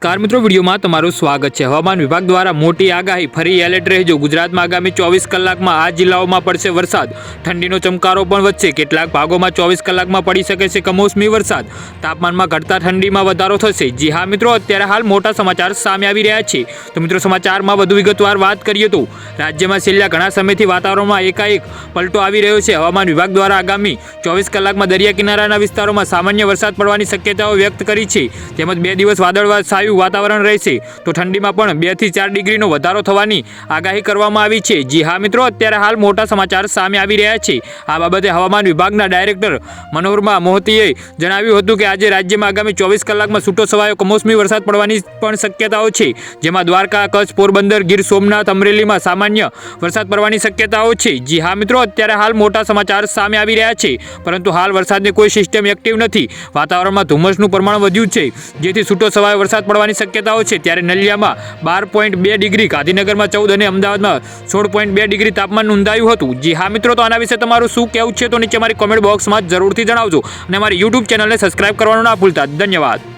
નમસ્કાર મિત્રો, વિડીયોમાં તમારું સ્વાગત છે। હવામાન વિભાગ દ્વારા મોટી આગાહી, ફરી એલર્ટ રહેજો। ગુજરાતમાં આગામી 24 કલાકમાં આ જિલ્લાઓમાં પડશે વરસાદ। ઠંડીનો ચમકારો પણ વધશે। કેટલાક ભાગોમાં 24 કલાકમાં પડી શકે છે કમોસમી વરસાદ। તાપમાનમાં ઘટતા ઠંડીમાં વધારો થશે। જી હા મિત્રો, અત્યારે હાલ મોટા સમાચાર સામે આવી રહ્યા છે। તો મિત્રો, સમાચારમાં વધુ વિગતવાર વાત કરીએ તો રાજ્યમાં છેલ્લા ઘણા સમયથી વાતાવરણમાં એકાએક પલટો આવી રહ્યો છે। હવામાન વિભાગ દ્વારા આગામી 24 કલાકમાં દરિયા કિનારાના વિસ્તારોમાં સામાન્ય વરસાદ પડવાની શક્યતાઓ વ્યક્ત કરી છે। તેમજ 2 દિવસ વાદળછાયું વાતાવરણ રહેશે। તો ઠંડીમાં પણ 2 થી 4 ડિગ્રીનો વધારો થવાની આગાહી કરવામાં આવી છે। જી હા મિત્રો, અત્યારે હાલ મોટા સમાચાર સામે આવી રહ્યા છે। આ બાબતે હવામાન વિભાગના ડાયરેક્ટર મનોરમા મોહંતીએ જણાવ્યું હતું કે આજે રાજ્યમાં આગામી 24 કલાકમાં છૂટો છવાયો કમોસમી વરસાદ પડવાની પણ શક્યતાઓ છે। જેમાં દ્વારકા, કચ્છ, પોરબંદર, ગીર સોમનાથ, અમરેલીમાં સામાન્ય વરસાદ પડવાની શક્યતાઓ છે। જી હા મિત્રો, અત્યારે હાલ મોટા સમાચાર સામે આવી રહ્યા છે, પરંતુ હાલ વરસાદની કોઈ સિસ્ટમ એક્ટિવ નથી। વાતાવરણમાં ધુમ્મસનું પ્રમાણ વધ્યું છે, જેથી છૂટો છવાયો વરસાદ પડવાની શક્યતાઓ છે। ત્યારે નલિયામાં 12.2 ડિગ્રી, ગાંધીનગરમાં 14 અને અમદાવાદમાં 16.2 ડિગ્રી તાપમાન નોંધાયું હતું। જી હા મિત્રો, તો આના વિશે તમારું શું કહેવું છે તો નીચે મારી કોમેન્ટ બોક્સમાં જરૂરથી જણાવજો અને અમારી યુટ્યુબ ચેનલને સબસ્ક્રાઇબ કરવાનું ના ભૂલતા। ધન્યવાદ।